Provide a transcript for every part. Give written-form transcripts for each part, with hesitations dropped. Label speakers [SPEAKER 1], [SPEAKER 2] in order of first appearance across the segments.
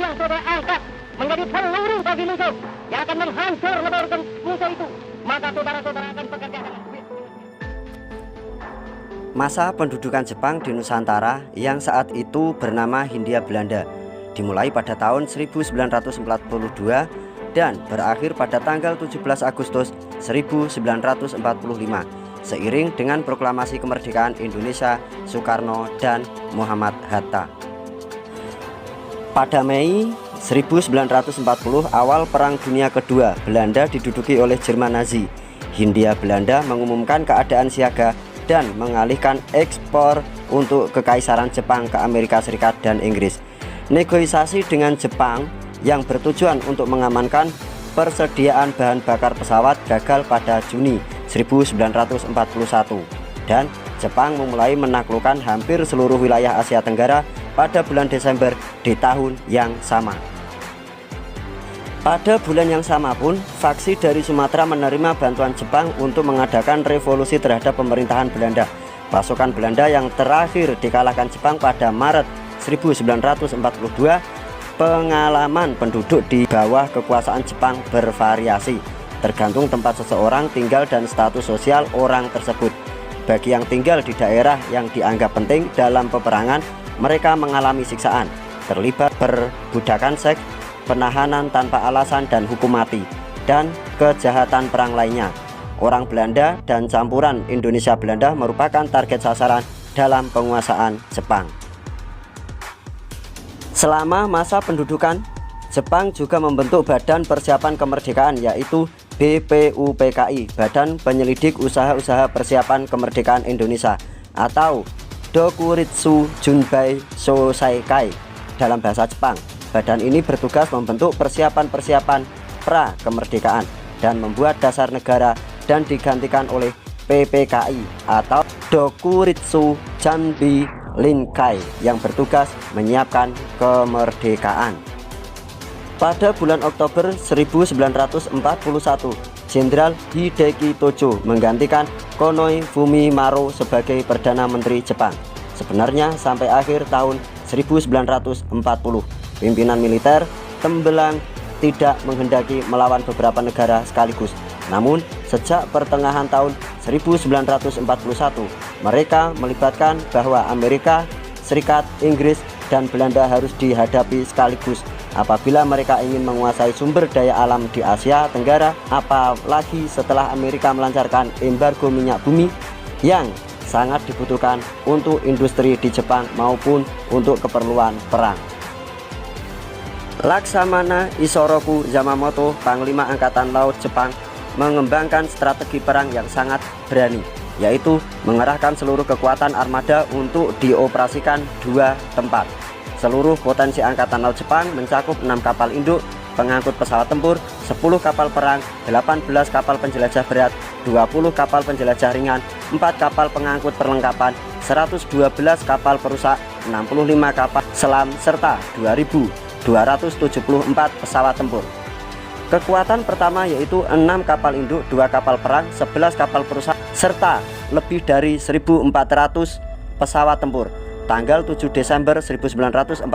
[SPEAKER 1] yang saudara angkat menjadi peluru bagi musuh yang akan menghancur leburkan musuh itu, maka saudara-saudara akan bekerja dengan duit.
[SPEAKER 2] Masa pendudukan Jepang di Nusantara yang saat itu bernama Hindia Belanda dimulai pada tahun 1942 dan berakhir pada tanggal 17 Agustus 1945 seiring dengan proklamasi kemerdekaan Indonesia Soekarno dan Muhammad Hatta. Pada Mei 1940 awal Perang Dunia Kedua, Belanda diduduki oleh Jerman Nazi. Hindia Belanda mengumumkan keadaan siaga dan mengalihkan ekspor untuk Kekaisaran Jepang ke Amerika Serikat dan Inggris. Negosiasi dengan Jepang yang bertujuan untuk mengamankan persediaan bahan bakar pesawat gagal pada Juni 1941 dan Jepang memulai menaklukkan hampir seluruh wilayah Asia Tenggara pada bulan Desember di tahun yang sama. Pada bulan yang sama pun, faksi dari Sumatera menerima bantuan Jepang untuk mengadakan revolusi terhadap pemerintahan Belanda. Pasukan Belanda yang terakhir dikalahkan Jepang pada Maret 1942. Pengalaman penduduk di bawah kekuasaan Jepang bervariasi, tergantung tempat seseorang tinggal dan status sosial orang tersebut. Bagi yang tinggal di daerah yang dianggap penting dalam peperangan, mereka mengalami siksaan, terlibat perbudakan seks, penahanan tanpa alasan dan hukum mati, dan kejahatan perang lainnya. Orang Belanda dan campuran Indonesia Belanda merupakan target sasaran dalam penguasaan Jepang. Selama masa pendudukan, Jepang juga membentuk Badan Persiapan Kemerdekaan, yaitu BPUPKI, Badan Penyelidik Usaha-Usaha Persiapan Kemerdekaan Indonesia, atau Dokuritsu Junbai Shoseikai dalam bahasa Jepang. Badan ini bertugas membentuk persiapan-persiapan pra-kemerdekaan dan membuat dasar negara dan digantikan oleh PPKI atau Dokuritsu Janbi Linkai yang bertugas menyiapkan kemerdekaan. Pada bulan Oktober 1941, Jenderal Hideki Tojo menggantikan Konoe Fumimaro sebagai Perdana Menteri Jepang. Sebenarnya sampai akhir tahun 1940, pimpinan militer Tembelang tidak menghendaki melawan beberapa negara sekaligus. Namun sejak pertengahan tahun 1941, mereka melibatkan bahwa Amerika Serikat, Inggris, dan Belanda harus dihadapi sekaligus apabila mereka ingin menguasai sumber daya alam di Asia Tenggara, apalagi setelah Amerika melancarkan embargo minyak bumi yang sangat dibutuhkan untuk industri di Jepang maupun untuk keperluan perang. Laksamana Isoroku Yamamoto, Panglima Angkatan Laut Jepang, mengembangkan strategi perang yang sangat berani, yaitu mengerahkan seluruh kekuatan armada untuk dioperasikan dua tempat. Seluruh potensi Angkatan Laut Jepang mencakup 6 kapal induk pengangkut pesawat tempur, 10 kapal perang, 18 kapal penjelajah berat, 20 kapal penjelajah ringan, 4 kapal pengangkut perlengkapan, 112 kapal perusak, 65 kapal selam, serta 2.274 pesawat tempur. Kekuatan pertama yaitu 6 kapal induk, 2 kapal perang, 11 kapal perusak, serta lebih dari 1.400 pesawat tempur. Tanggal 7 Desember 1941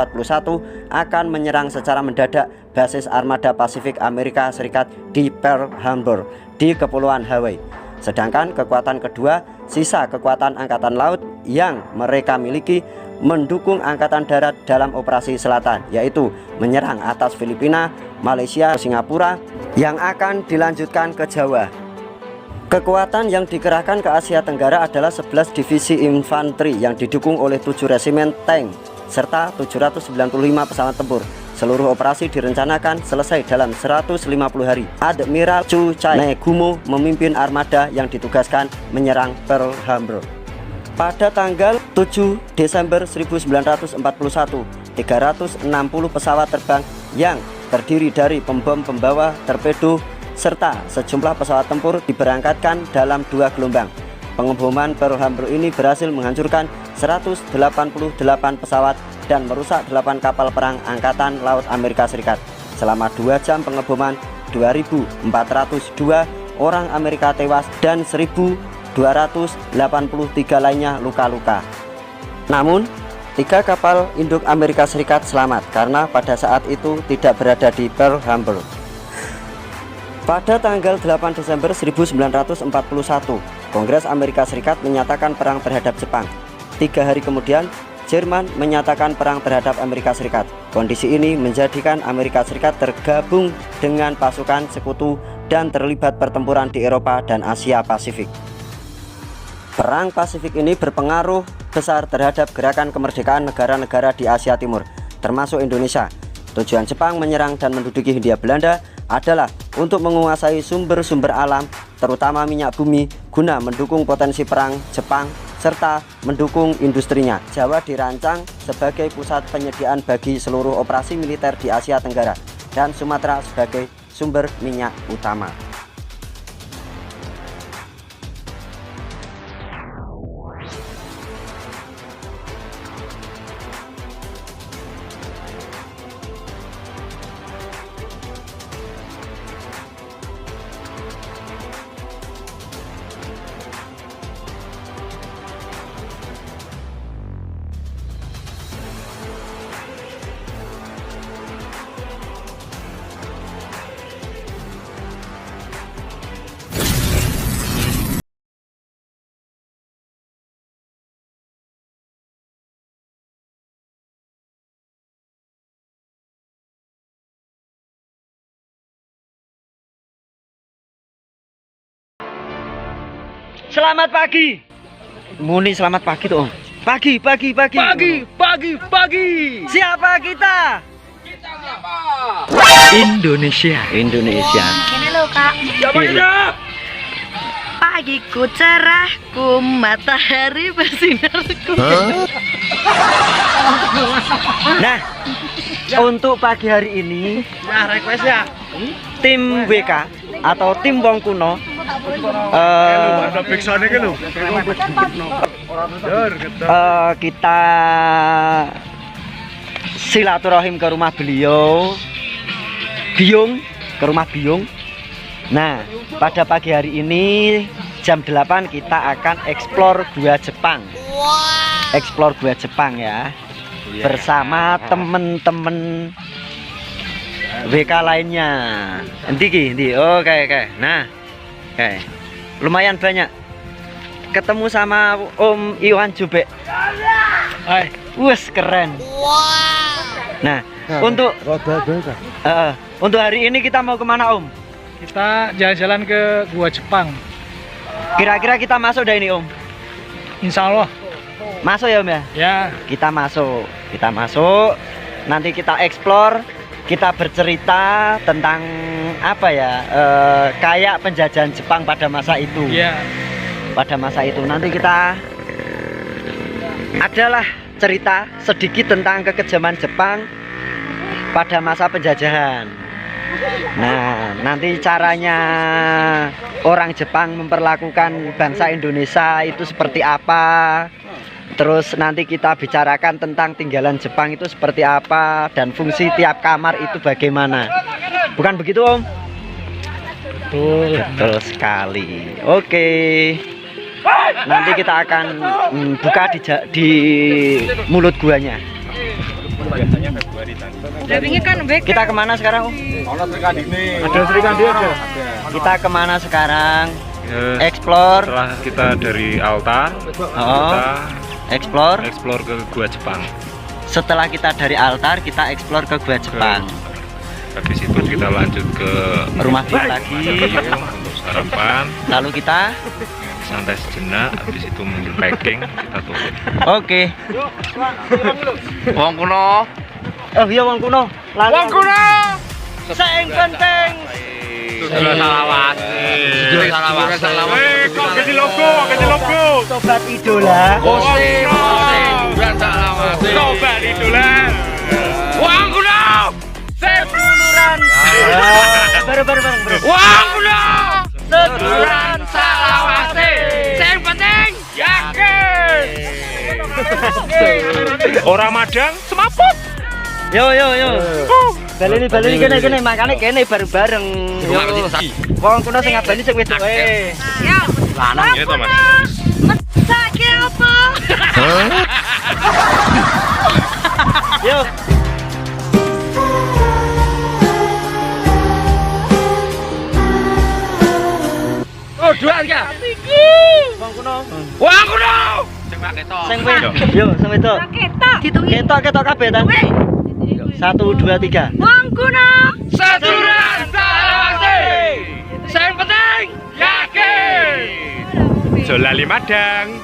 [SPEAKER 2] akan menyerang secara mendadak basis armada Pasifik Amerika Serikat di Pearl Harbor di Kepulauan Hawaii. Sedangkan kekuatan kedua, sisa kekuatan Angkatan Laut yang mereka miliki, mendukung Angkatan Darat dalam operasi selatan, yaitu menyerang atas Filipina, Malaysia, Singapura, yang akan dilanjutkan ke Jawa. Kekuatan yang dikerahkan ke Asia Tenggara adalah 11 divisi infanteri yang didukung oleh 7 resimen tank serta 795 pesawat tempur. Seluruh operasi direncanakan selesai dalam 150 hari. Admiral Chu Chai Negumo memimpin armada yang ditugaskan menyerang Pearl Harbor. Pada tanggal 7 Desember 1941, 360 pesawat terbang yang terdiri dari pembom pembawa torpedo serta sejumlah pesawat tempur diberangkatkan dalam 2 gelombang. Pengeboman Pearl Harbor ini berhasil menghancurkan 188 pesawat dan merusak 8 kapal perang Angkatan Laut Amerika Serikat. Selama 2 jam pengeboman, 2.402 orang Amerika tewas dan 1.283 lainnya luka-luka. Namun, 3 kapal induk Amerika Serikat selamat karena pada saat itu tidak berada di Pearl Harbor. Pada tanggal 8 Desember 1941, Kongres Amerika Serikat menyatakan perang terhadap Jepang. 3 hari kemudian, Jerman menyatakan perang terhadap Amerika Serikat. Kondisi ini menjadikan Amerika Serikat tergabung dengan pasukan sekutu dan terlibat pertempuran di Eropa dan Asia Pasifik. Perang Pasifik ini berpengaruh besar terhadap gerakan kemerdekaan negara-negara di Asia Timur, termasuk Indonesia. Tujuan Jepang menyerang dan menduduki Hindia Belanda adalah untuk menguasai sumber-sumber alam, terutama minyak bumi, guna mendukung potensi perang Jepang serta mendukung industrinya. Jawa dirancang sebagai pusat penyediaan bagi seluruh operasi militer di Asia Tenggara dan Sumatera sebagai sumber minyak utama. Selamat pagi. Muni selamat pagi tuh, Om. Pagi. Siapa kita?
[SPEAKER 3] Siapa?
[SPEAKER 2] Indonesia.
[SPEAKER 4] Ini lo Kak. Pagiku cerahku, matahari bersinarku.
[SPEAKER 2] Nah, untuk pagi hari ini, tim WK atau tim Wong Kuno kita silaturahim ke rumah beliau, ke rumah Biung. Nah, pada pagi hari ini jam 8 kita akan eksplor Gua Jepang. Eksplor Gua Jepang ya, bersama temen-temen WK lainnya. Endi. Oke. Nah, lumayan banyak. Ketemu sama Om Iwan Jubek. Wes keren. Nah, untuk hari ini kita mau kemana, Om?
[SPEAKER 5] Kita jalan-jalan ke Gua Jepang.
[SPEAKER 2] Kira-kira kita masuk dah ini, Om?
[SPEAKER 5] Insya Allah.
[SPEAKER 2] Masuk ya, Om ya?
[SPEAKER 5] Ya.
[SPEAKER 2] Kita masuk. Nanti kita explore, kita bercerita tentang apa ya? Kayak penjajahan Jepang pada masa itu.
[SPEAKER 5] Ya.
[SPEAKER 2] Pada masa itu nanti kita adalah cerita sedikit tentang kekejaman Jepang pada masa penjajahan. Nah, nanti caranya orang Jepang memperlakukan bangsa Indonesia itu seperti apa. Terus nanti kita bicarakan tentang tinggalan Jepang itu seperti apa dan fungsi tiap kamar itu bagaimana. Bukan begitu, Om? Betul sekali. Oke. Nanti kita akan buka di mulut guanya. Kita kemana sekarang, Om?
[SPEAKER 5] Ada Serikandi aja.
[SPEAKER 2] Kita kemana sekarang? Explore.
[SPEAKER 3] Setelah kita dari Altar, kita
[SPEAKER 2] explore
[SPEAKER 3] ke Gua Jepang.
[SPEAKER 2] Setelah kita dari altar, kita explore ke Gua Jepang.
[SPEAKER 3] Habis itu kita lanjut ke
[SPEAKER 2] Rumah Biung lagi
[SPEAKER 3] untuk sarapan.
[SPEAKER 2] Lalu kita
[SPEAKER 3] Santai sejenak, habis itu mungkin packing, kita turun.
[SPEAKER 2] oke.
[SPEAKER 3] Wong kuno.
[SPEAKER 2] Oh iya, Wong Kuno. Wong Kuno. Sing penting.
[SPEAKER 3] Sudah salawase. Kok ganti logo,
[SPEAKER 2] Sobat Idola.
[SPEAKER 3] Sobat Idola. Wong kuno.
[SPEAKER 2] Seduluran. Bareng.
[SPEAKER 3] Wong kuno.
[SPEAKER 2] Seduluran
[SPEAKER 3] salawase. Sing penting yakin. Orang Madang semaput.
[SPEAKER 2] Yo. Baleni kene makane kene bareng-bareng. Wong Kuno sing ngabani sing wedok.
[SPEAKER 4] Yo.
[SPEAKER 3] Lanang ya to, Mas.
[SPEAKER 4] Mesake Ki apa?
[SPEAKER 2] Yuk.
[SPEAKER 1] Oh, dua ya.
[SPEAKER 2] Wong kuno.
[SPEAKER 1] Wah, kuno. Sing Pak ketok.
[SPEAKER 2] Sing kowe. Yo, sampe to.
[SPEAKER 4] Hitungi.
[SPEAKER 2] Ketok kabeh ta. 1 2 3.
[SPEAKER 4] Wong kuno.
[SPEAKER 1] Saturan salawase. Sing penting yakin.
[SPEAKER 3] Jolali Madang.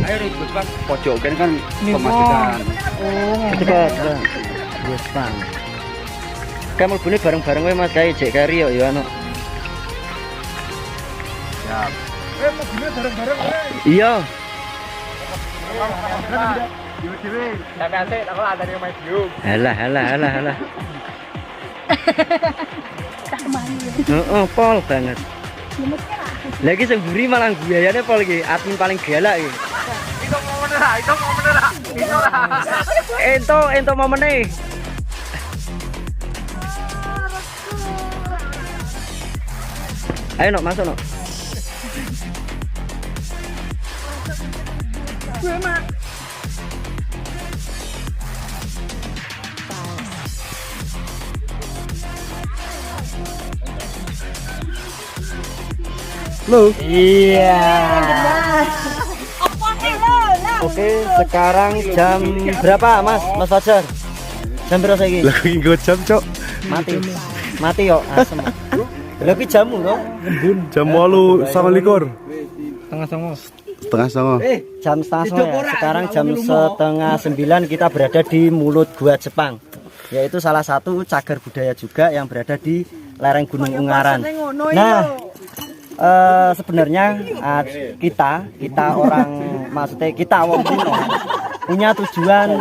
[SPEAKER 5] Ayo ribut Bang. Pojok kan pematikan.
[SPEAKER 2] Cepat, Bang. Wes, Bang. Kamu mlebune bareng-bareng wae Mas kae jek kari yo anu.
[SPEAKER 5] Siap. Mobilnya bareng-bareng.
[SPEAKER 2] Iya.
[SPEAKER 5] Tapi asik aku ada yang main biung.
[SPEAKER 2] Halah. Heeh, pol banget. Lagi sing mburi malah guyayane pol iki, admin paling galak iki.
[SPEAKER 5] Itu mau menera.
[SPEAKER 2] Ento momene. Ayo nok masuk nok. Lo? Iya. Oke, sekarang jam berapa, Mas? Mas Fajar? Jam berapa saiki?
[SPEAKER 6] Lah nggo jam, Cok.
[SPEAKER 2] Mati yo, asem. Lha ki jamu to?
[SPEAKER 6] Jam 8.29.
[SPEAKER 5] Setengah songo.
[SPEAKER 2] Jam setengah 9 ya. Sekarang jam setengah 9 kita berada di mulut Gua Jepang, yaitu salah satu cagar budaya juga yang berada di lereng Gunung Ungaran. Nah, sebenarnya kita orang, maksudnya kita wong kuno punya tujuan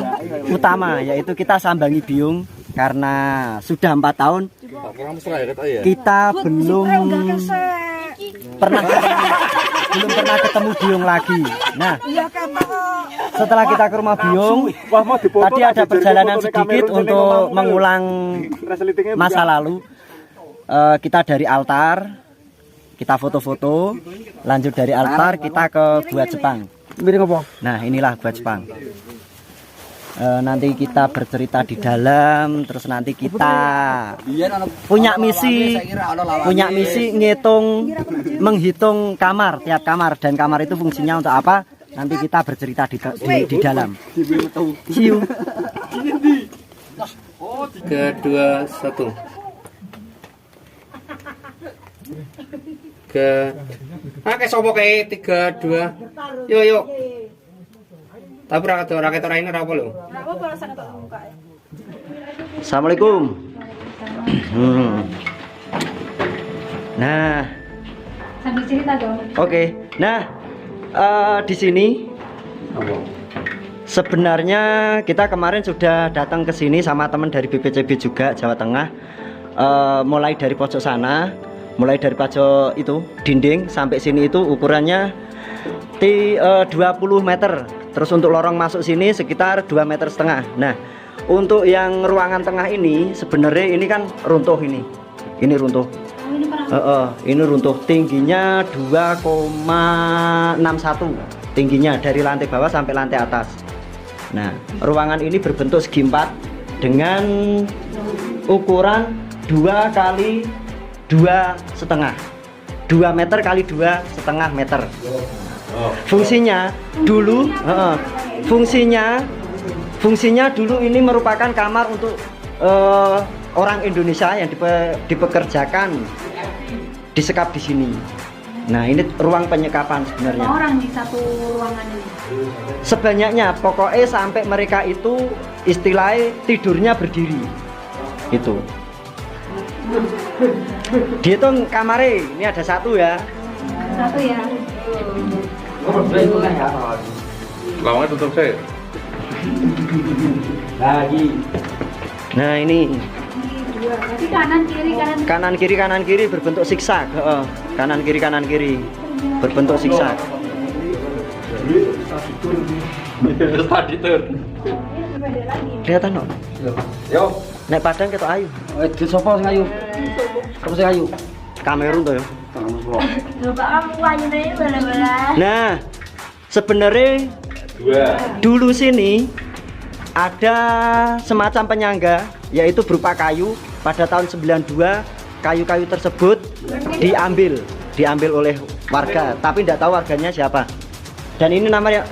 [SPEAKER 2] utama, yaitu kita sambangi biung karena sudah 4 tahun kita belum pernah ketemu biung lagi. Nah, setelah kita ke rumah biung, tadi ada perjalanan sedikit untuk mengulang masa lalu. Kita dari altar, kita foto-foto, lanjut dari altar kita ke Gua Jepang. Nah, inilah Gua Jepang. Nanti kita bercerita di dalam, terus nanti kita punya misi menghitung kamar, tiap kamar, dan kamar itu fungsinya untuk apa? Nanti kita bercerita di dalam. Cium.
[SPEAKER 1] 3, 2, 1. Kayak sopo kayak 3, 2. Yuk. Tapi rakyat ini apa lo?
[SPEAKER 2] Assalamualaikum. Nah,
[SPEAKER 4] Sambil cerita dong.
[SPEAKER 2] oke. Nah, di sini sebenarnya kita kemarin sudah datang ke sini sama teman dari BPCB juga Jawa Tengah. Mulai dari pojok sana, mulai dari pojok itu dinding sampai sini itu ukurannya 20 meter. Terus untuk lorong masuk sini sekitar 2,5 meter. Nah, untuk yang ruangan tengah ini sebenarnya ini kan runtuh ini. Ini runtuh. Ini runtuh, tingginya 2,61 tingginya dari lantai bawah sampai lantai atas. Nah, ruangan ini berbentuk segi 4 dengan ukuran 2 kali 2,5, 2 meter kali 2,5 meter. Fungsinya dulu, fungsinya dulu ini merupakan kamar untuk orang Indonesia yang dipekerjakan disekap di sini. Nah, ini ruang penyekapan sebenarnya.
[SPEAKER 4] Berapa orang di satu ruangan ini?
[SPEAKER 2] Sebanyaknya, pokoknya sampai mereka itu istilahnya tidurnya berdiri. Gitu. Dihitung kamarnya, ini ada 1 ya.
[SPEAKER 4] 1 ya.
[SPEAKER 3] Lawangnya tutup saya.
[SPEAKER 2] Lagi. Nah, ini
[SPEAKER 4] Berarti kanan
[SPEAKER 2] kanan kiri berbentuk zigzag. Kanan kiri berbentuk zigzag. Kelihatan no? Yo. Naik padang ketok ayu.
[SPEAKER 1] Sopo sing ayu? Sopo sing ayu?
[SPEAKER 2] Kamerun tuh ya. Nah, sebenarnya dulu sini ada semacam penyangga, yaitu berupa kayu. Pada tahun 92 kayu-kayu tersebut diambil oleh warga, tapi tidak tahu warganya siapa. Dan ini namanya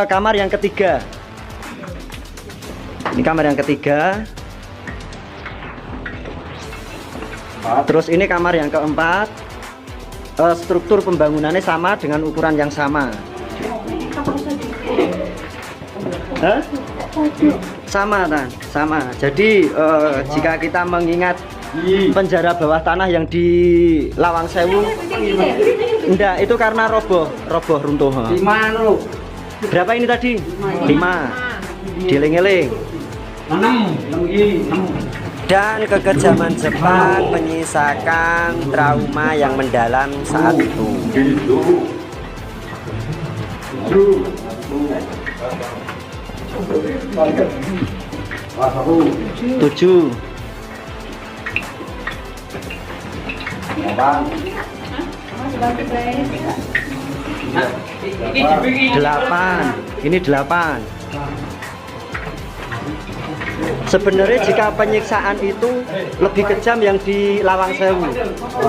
[SPEAKER 2] kamar yang ketiga. Ini kamar yang ketiga. Terus ini kamar yang keempat. Struktur pembangunannya sama dengan ukuran yang sama. Hah? Sama kan? Sama. Jadi jika kita mengingat penjara bawah tanah yang di Lawang Sewu, enggak, itu karena roboh runtuh.
[SPEAKER 5] 5 lu.
[SPEAKER 2] Berapa ini tadi? 5. Dieling-eling.
[SPEAKER 5] 6.
[SPEAKER 2] Dan kekejaman Jepang menyisakan trauma yang mendalam saat itu. 7. 8. Ini 8. Sebenarnya jika penyiksaan itu lebih kejam yang di Lawang Sewu,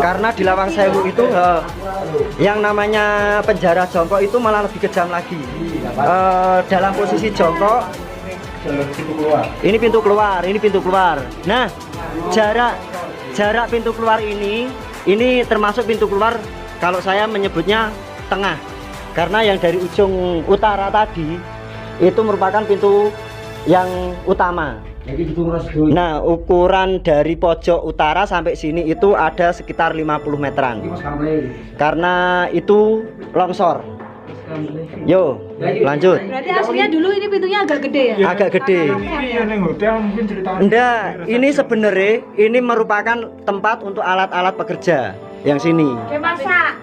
[SPEAKER 2] karena di Lawang Sewu itu yang namanya penjara jongkok itu malah lebih kejam lagi. Dalam posisi jongkok, ini pintu keluar, ini pintu keluar. Nah, jarak pintu keluar ini termasuk pintu keluar, kalau saya menyebutnya tengah, karena yang dari ujung utara tadi itu merupakan pintu yang utama. Nah, ukuran dari pojok utara sampai sini itu ada sekitar 50 meteran. Karena itu longsor. Yo, lanjut.
[SPEAKER 4] Berarti aslinya dulu ini pintunya agak gede ya?
[SPEAKER 2] Agak gede. Enggak, ini sebenarnya ini merupakan tempat untuk alat-alat pekerja yang sini.
[SPEAKER 4] Masak.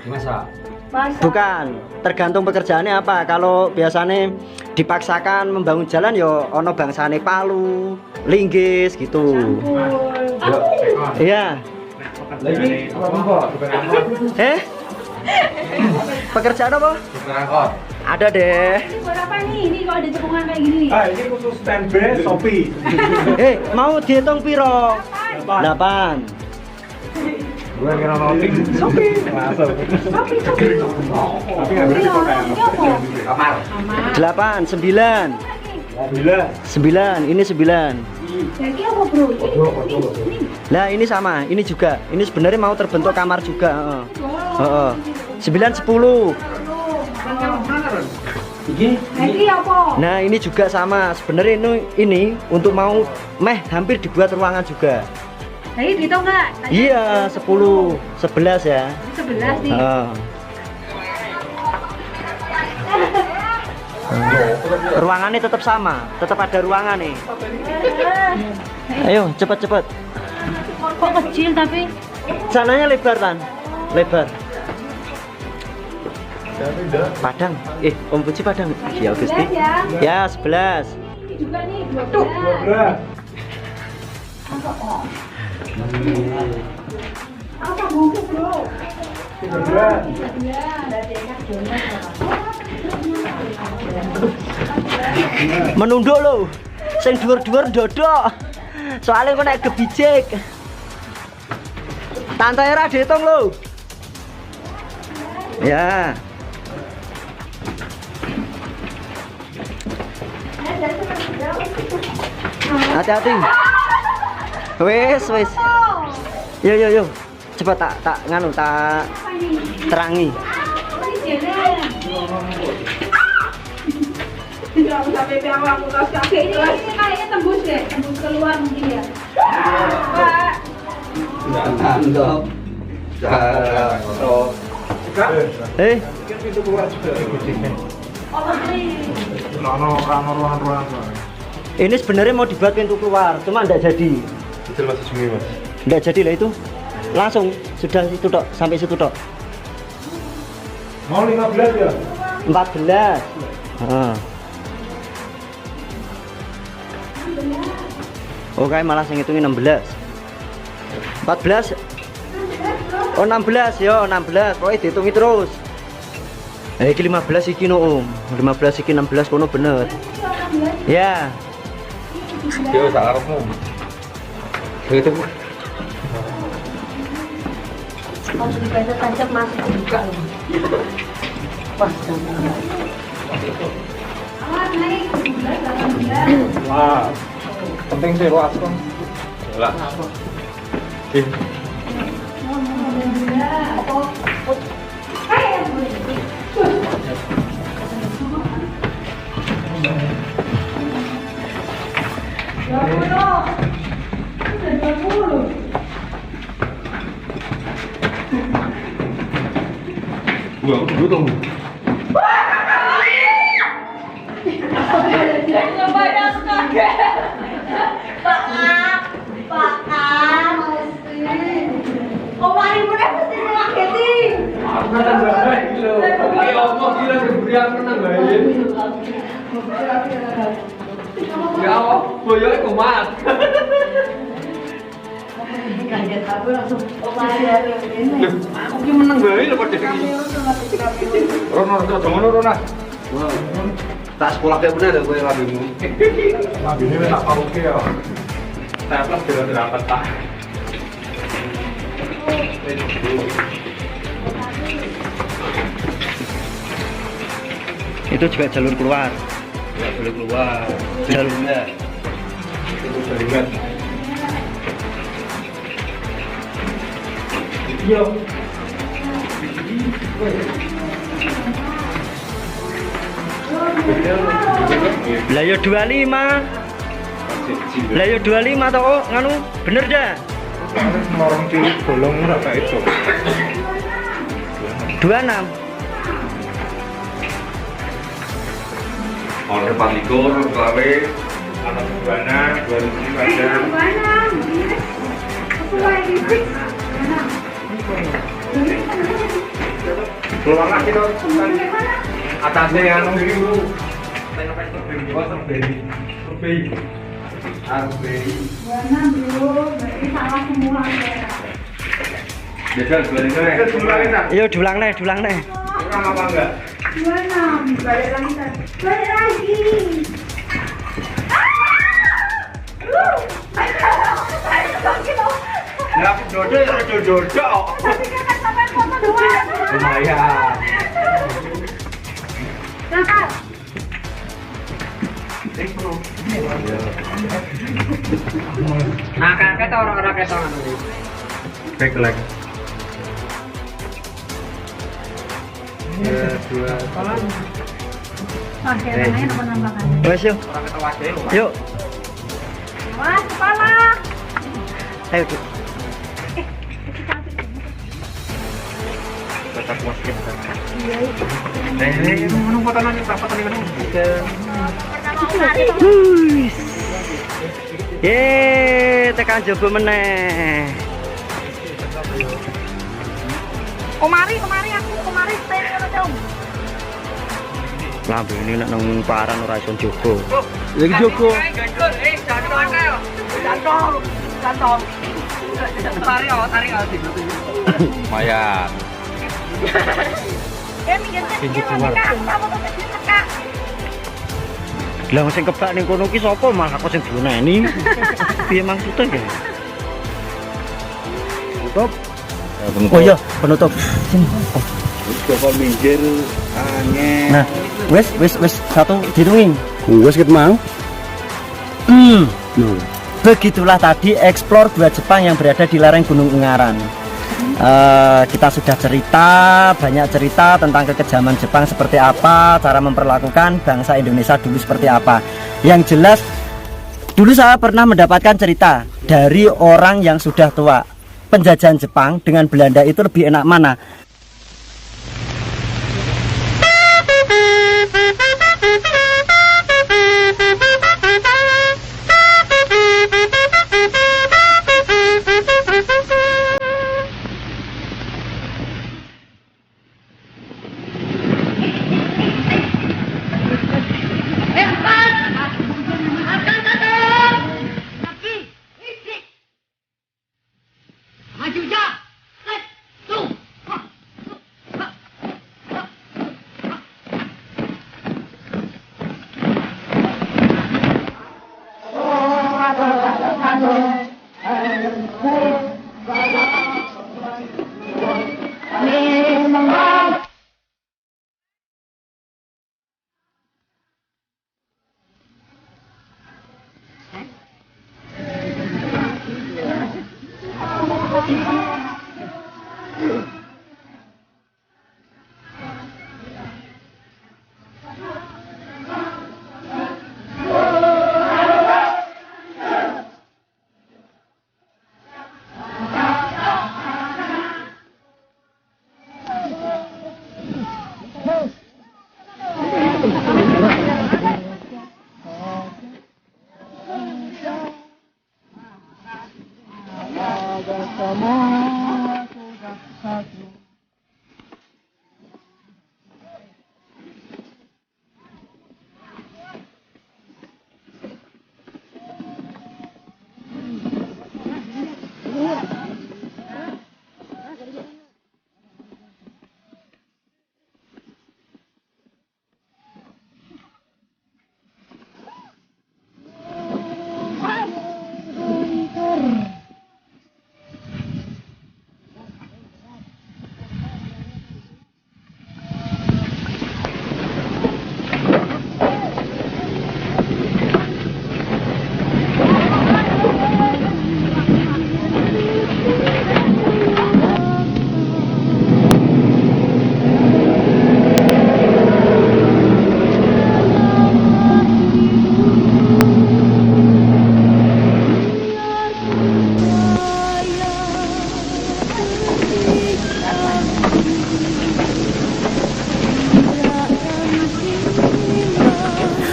[SPEAKER 2] Bukan, tergantung pekerjaannya apa. Kalau biasanya dipaksakan membangun jalan yo ono bangsane palu, linggis gitu. Iya. Pekerjaan apa? Ada deh.
[SPEAKER 4] Ini buat apa nih? Ini kalau ada cekungan kayak gini nih.
[SPEAKER 6] Ini khusus standby Shopee.
[SPEAKER 2] Mau dihitung piro? 8.
[SPEAKER 6] Gue kira noting Shopee. Masuk. Tapi nggak berarti kamar.
[SPEAKER 2] 8, 9. 9, ini 9.
[SPEAKER 4] Jadi apa bro?
[SPEAKER 2] Nah ini sama, ini juga. Ini sebenarnya mau terbentuk kamar juga. 9, 10.
[SPEAKER 4] Jadi apa?
[SPEAKER 2] Nah ini juga sama. Sebenarnya ini untuk mau hampir dibuat ruangan juga.
[SPEAKER 4] Jadi dihitung nggak?
[SPEAKER 2] Iya, 10, 11 ya.
[SPEAKER 4] 11 nih.
[SPEAKER 2] Ruangannya tetap sama, tetap ada ruangan nih. Ayo cepet.
[SPEAKER 4] Kok kecil tapi?
[SPEAKER 2] Sananya lebar Tan, lebar. Padang, Om Puji Padang. Ya Gusti. Ya 11.
[SPEAKER 4] Ini juga nih 12. Apa bungkus bro?
[SPEAKER 2] Menunduk lo, sing dhuwur-dhuwur dodok. Soalnya kok nek gebijik. Tante era dihitung lo. Ya. Hati-hati. Wes. Yo. Coba tak nganu tak terangi.
[SPEAKER 4] Tidak sampai awak muka sakit. Ini kayaknya tembus deh, tembus keluar mungkin ya. Pak.
[SPEAKER 6] Pintu keluar juga. Ruangan.
[SPEAKER 2] Ini sebenarnya mau dibuat pintu keluar, cuma enggak jadi.
[SPEAKER 6] Itu masih sungai mas.
[SPEAKER 2] Enggak jadi lah itu. Langsung sudah itu tok, sampai situ tok.
[SPEAKER 6] Mau 15 ya?
[SPEAKER 2] 14. Oke, malah saya ngitungin 16. 14. Oh 16 ya, 16. Pokoknya dihitungi terus. Iki 15 iki no Om. 15 iki 16 kono bener. Ya.
[SPEAKER 6] Yo salah kamu. Itu
[SPEAKER 4] Kalau dibaca tancap masuk juga loh. Awas naik.
[SPEAKER 6] wah. Penting sih luas kan. Lah. Gua tunggu. Ya Allah, boyo iku mat.
[SPEAKER 4] Kaget aku langsung ini.
[SPEAKER 6] Aku ki meneng bae lho padha iki. Rono ngono Rona.
[SPEAKER 5] Tak sekolah kayak bener gue labimu.
[SPEAKER 6] Labine wis tak pauke ya. Saya plus tidak tak.
[SPEAKER 2] Itu juga jalur keluar.
[SPEAKER 5] Ya boleh keluar.
[SPEAKER 2] Jalurnya.
[SPEAKER 6] Itu jaringan. Yo.
[SPEAKER 2] Lah yo 25. Lah yo 25 toh kok nganu bener dah.
[SPEAKER 6] Lorong cilik bolong ora kayak itu.
[SPEAKER 2] 26.
[SPEAKER 6] Orang depan likur, kelawe, anak buana, 2000 ada. Keluar lagi dong. Atasnya yang ngomong dulu. Tengok strawberry, strawberry. Strawberry.
[SPEAKER 4] Warna biru, berarti salah semua.
[SPEAKER 6] Jajal, balik.
[SPEAKER 2] Yo dulang nih.
[SPEAKER 6] Kurang apa enggak?
[SPEAKER 4] 26, balik lagi. Balik lagi.
[SPEAKER 6] Lah dodo ya dodo.
[SPEAKER 4] Tapi kan sampai foto dua.
[SPEAKER 6] Lumayan.
[SPEAKER 4] Kakak.
[SPEAKER 1] Nah, kakek orang-orang ketongan.
[SPEAKER 6] Back lagi. Ya, dua.
[SPEAKER 4] Wah, kayak namanya nambah-nambah kan.
[SPEAKER 2] Wes yuk.
[SPEAKER 6] Orang ketawa deh.
[SPEAKER 2] Yuk.
[SPEAKER 4] Wah, kepala.
[SPEAKER 2] Ayo. Dik.
[SPEAKER 6] Tetap muslim kan.
[SPEAKER 4] Iya.
[SPEAKER 6] Ngono foto nang berapa tadi kan?
[SPEAKER 4] Pertama kali.
[SPEAKER 2] Tekan jobo meneh.
[SPEAKER 4] Kemari aku stay ngono dong.
[SPEAKER 2] Lambe ini nek nang paran ora iso jogo.
[SPEAKER 5] Lagi Joko.
[SPEAKER 3] Lumayan.
[SPEAKER 4] Minggir keluar.
[SPEAKER 2] Lah sing kebak ning kono ki sapa malah kok sing diuneni. Piye maksudnya ya? Tutup. Oh iya, penutup. Sini.
[SPEAKER 5] Coba minggir angin.
[SPEAKER 2] Nah, wes satu dihitungin.
[SPEAKER 5] Wes ket mau.
[SPEAKER 2] Begitulah tadi eksplor gua Jepang yang berada di lereng Gunung Ungaran. Kita sudah banyak cerita tentang kekejaman Jepang seperti apa, cara memperlakukan bangsa Indonesia dulu seperti apa. Yang jelas, dulu saya pernah mendapatkan cerita dari orang yang sudah tua. Penjajahan Jepang dengan Belanda itu lebih enak mana?
[SPEAKER 1] Maju,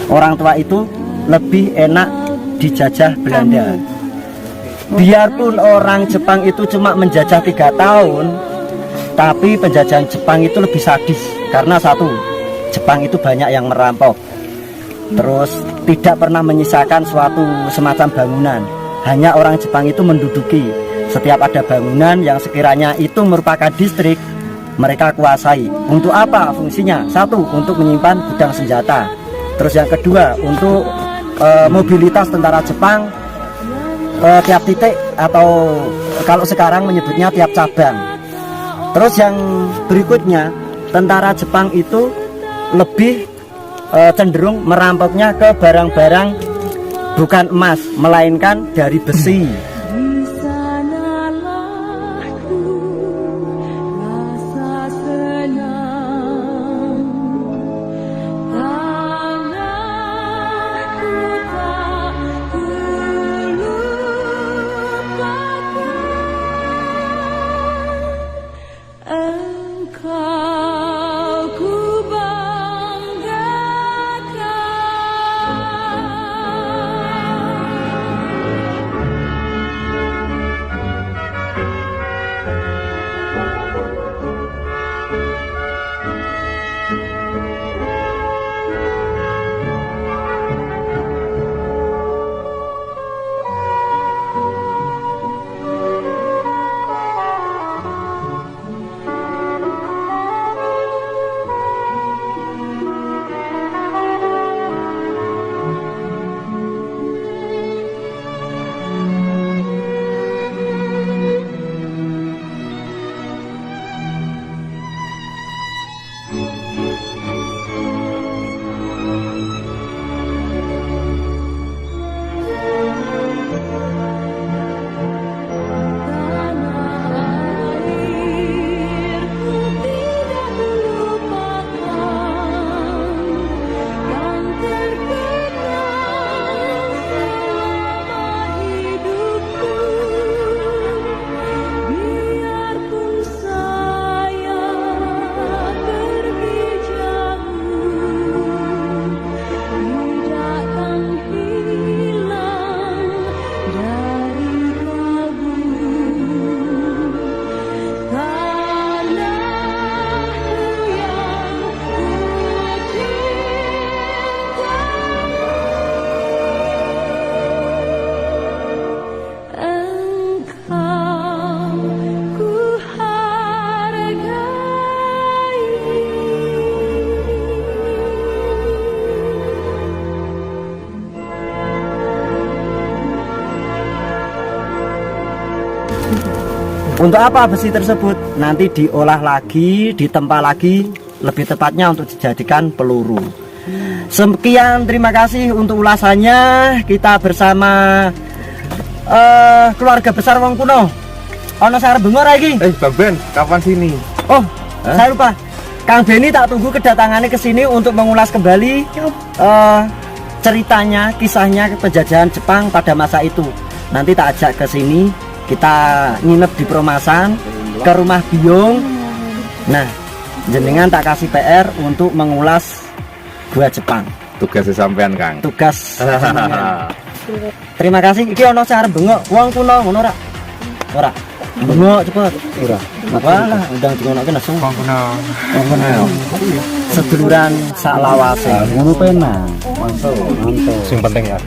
[SPEAKER 2] Orang tua itu lebih enak dijajah Belanda. Biarpun orang Jepang itu cuma menjajah 3 tahun, tapi penjajahan Jepang itu lebih sadis. Karena satu, Jepang itu banyak yang merampok. Terus tidak pernah menyisakan suatu semacam bangunan. Hanya orang Jepang itu menduduki. Setiap ada bangunan yang sekiranya itu merupakan distrik, mereka kuasai. Untuk apa fungsinya? Satu, untuk menyimpan gudang senjata. Terus yang kedua, untuk mobilitas tentara Jepang tiap titik, atau kalau sekarang menyebutnya tiap cabang. Terus yang berikutnya, tentara Jepang itu lebih cenderung merampoknya ke barang-barang bukan emas, melainkan dari besi. Untuk apa besi tersebut? Nanti diolah lagi, ditempa lagi, lebih tepatnya untuk dijadikan peluru. Sekian, terima kasih untuk ulasannya. Kita bersama keluarga besar wong kuno. ono sarep bengok ra iki.
[SPEAKER 6] Bang Ben, kapan sini?
[SPEAKER 2] Oh, saya lupa. Kang Beni tak tunggu kedatangannya ke sini untuk mengulas kembali ceritanya, kisahnya penjajahan Jepang pada masa itu. Nanti tak ajak ke sini, kita nginep di Perumasan, ke rumah Biung. Nah, jenengan tak kasih PR untuk mengulas gua Jepang.
[SPEAKER 6] Tugas sampean, Kang.
[SPEAKER 2] Tugas jenengan. Terima kasih. Iki ono sarep bengok wong kuno ngono ora? Ora. Bengok cepet. Ora. Walah, undang dingonoke langsung. Wong kuno. Seduluran sak lawase. Ngono penak. Mantap.
[SPEAKER 6] Sing penting ya.